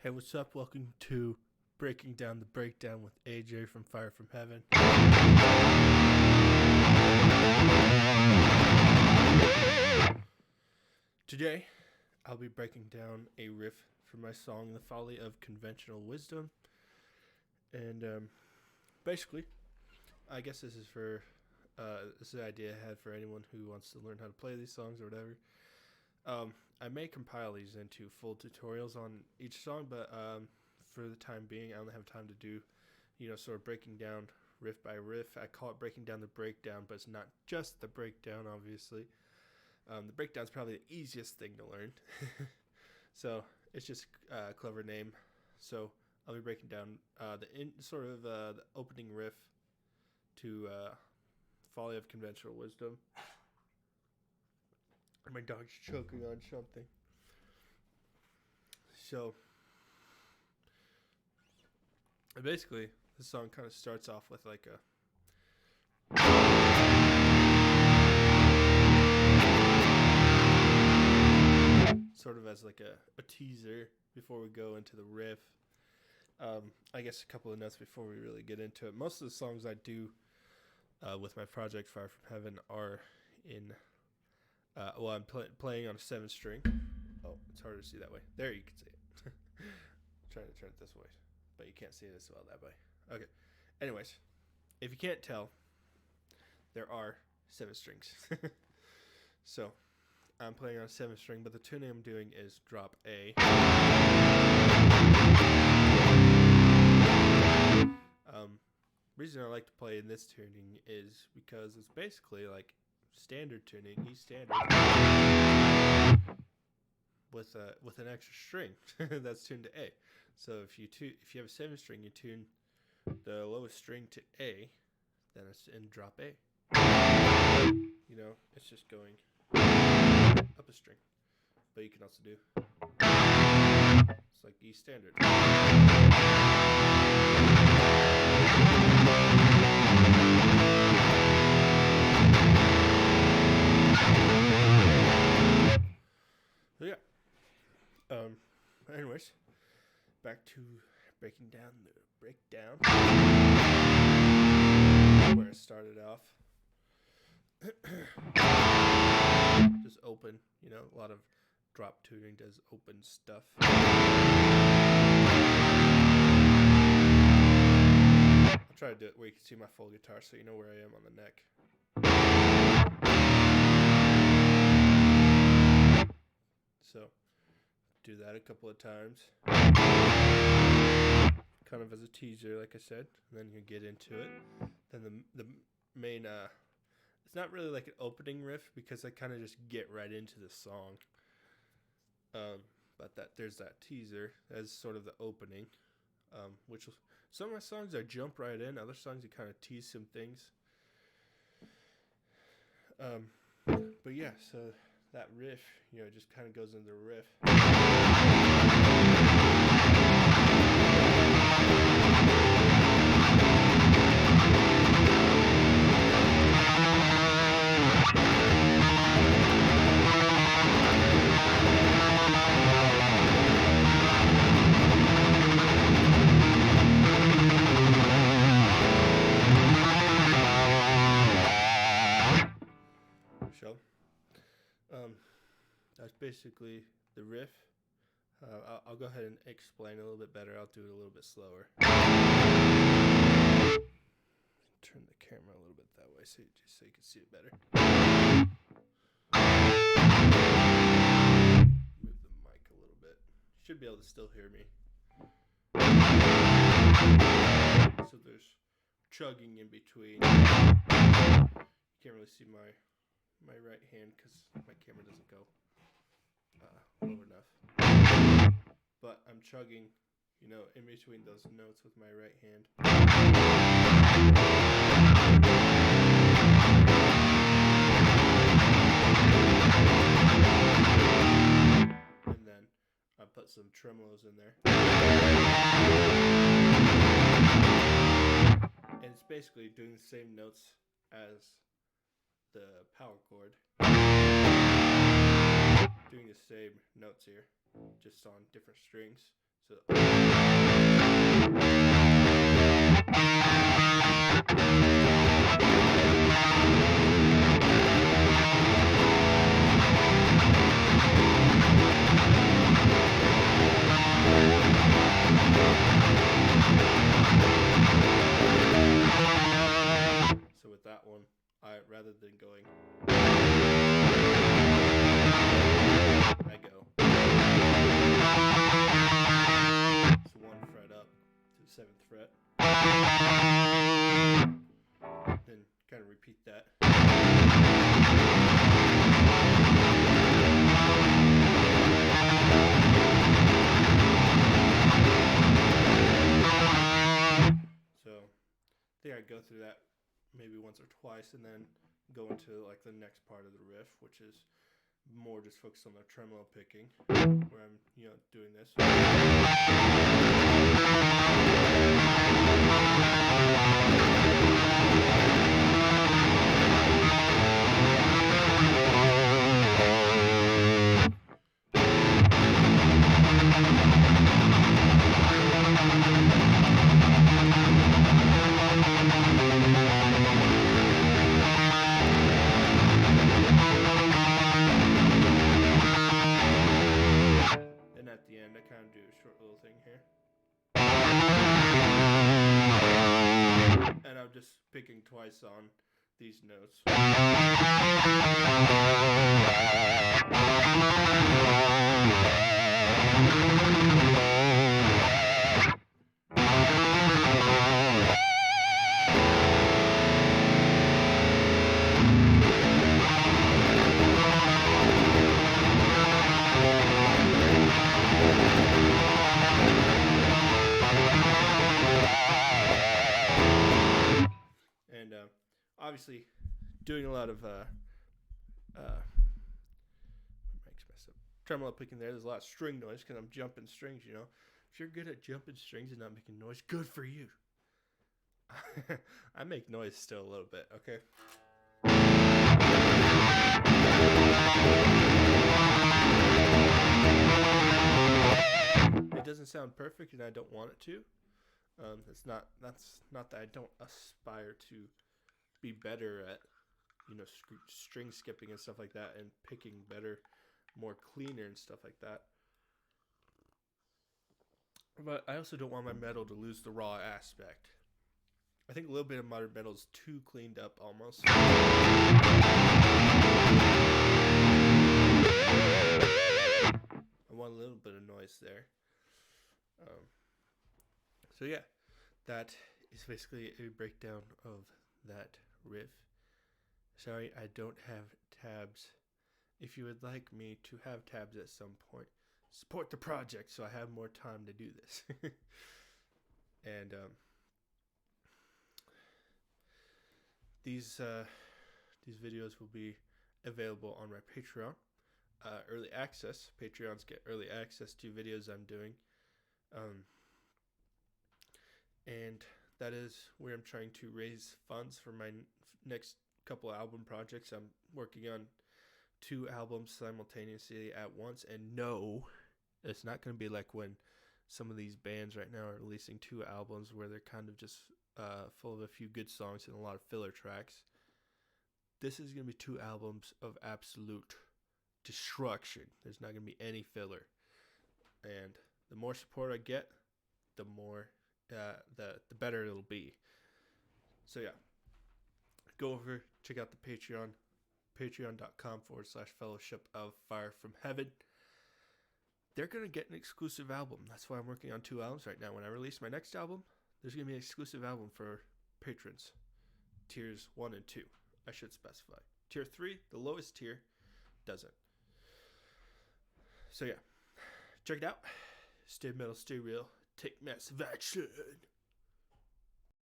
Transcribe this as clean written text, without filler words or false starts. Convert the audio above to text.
Hey, what's up? Welcome to Breaking Down the Breakdown with AJ from Fire from Heaven. Today, I'll be breaking down a riff from my song, The Folly of Conventional Wisdom. And basically, I guess this is an idea I had for anyone who wants to learn how to play these songs or whatever. I may compile these into full tutorials on each song, but for the time being, I only have time to do, sort of breaking down riff by riff. I call it breaking down the breakdown, but it's not just the breakdown, obviously. The breakdown is probably the easiest thing to learn. So it's just a clever name. So I'll be breaking down the opening riff to Folly of Conventional Wisdom. My dog's choking on something. So, basically, the song kind of starts off with like a sort of as like a teaser before we go into the riff. I guess a couple of notes before we really get into it. Most of the songs I do with my project Fire from Heaven are in... I'm playing on a 7-string. Oh, it's harder to see that way. There, you can see it. Trying to turn it this way, but you can't see it as well that way. Okay. Anyways, if you can't tell, there are 7 strings. So, I'm playing on a 7-string, but the tuning I'm doing is drop A. Reason I like to play in this tuning is because it's basically like standard tuning, E standard, with an extra string that's tuned to A. So if you have a 7-string, you tune the lowest string to A, then it's in drop A. It's just going up a string. But you can also do it's like E standard. So yeah. Anyways, back to breaking down the breakdown. Where I started off. Just open, a lot of drop tuning does open stuff. I'll try to do it where you can see my full guitar so you know where I am on the neck. So, do that a couple of times. Kind of as a teaser, like I said. And then you get into it. Then the main, it's not really like an opening riff because I kind of just get right into the song. But there's that teaser as sort of the opening. Some of my songs I jump right in. Other songs I kind of tease some things. But yeah, so... that riff, just kind of goes into the riff. That's basically the riff. I'll go ahead and explain a little bit better. I'll do it a little bit slower. Turn the camera a little bit that way so you can see it better. Move the mic a little bit. You should be able to still hear me. So there's chugging in between. You can't really see my right hand because my camera doesn't go low enough. But I'm chugging, in between those notes with my right hand. And then I put some tremolos in there. And it's basically doing the same notes as the power chord. Doing the same notes here, just on different strings. So with that one, rather than going, I go. It's 1 fret up to the 7th fret. Then kind of repeat that. So I think I'd go through that maybe once or twice and then go into like the next part of the riff, which is more just focused on the tremolo picking, where I'm, doing this. And at the end, I kind of do a short little thing here. And I'm just picking twice on these notes. And obviously, doing a lot of tremolo picking there. There's a lot of string noise because I'm jumping strings. If you're good at jumping strings and not making noise, good for you. I make noise still a little bit. Okay. It doesn't sound perfect, and I don't want it to. That's not that I don't aspire to be better at, string skipping and stuff like that, and picking better, more cleaner and stuff like that. But I also don't want my metal to lose the raw aspect. I think a little bit of modern metal is too cleaned up almost. I want a little bit of noise there. So yeah, that is basically a breakdown of that riff. Sorry, I don't have tabs. If you would like me to have tabs at some point, support the project so I have more time to do this. And these videos will be available on my Patreon. Early access. Patreons get early access to videos I'm doing. And that is where I'm trying to raise funds for my next couple album projects. I'm working on 2 albums simultaneously at once, and no, it's not going to be like when some of these bands right now are releasing 2 albums where they're kind of just full of a few good songs and a lot of filler tracks. This is going to be 2 albums of absolute destruction. There's not going to be any filler, and the more support I get, the more the better it'll be. So yeah, go over, check out the Patreon, patreon.com/fellowship of Fire from Heaven. They're going to get an exclusive album. That's why I'm working on 2 albums right now. When I release my next album, there's going to be an exclusive album for patrons. Tiers 1 and 2, I should specify. Tier 3, the lowest tier, doesn't. So yeah, check it out. Stay metal, stay real, take massive action.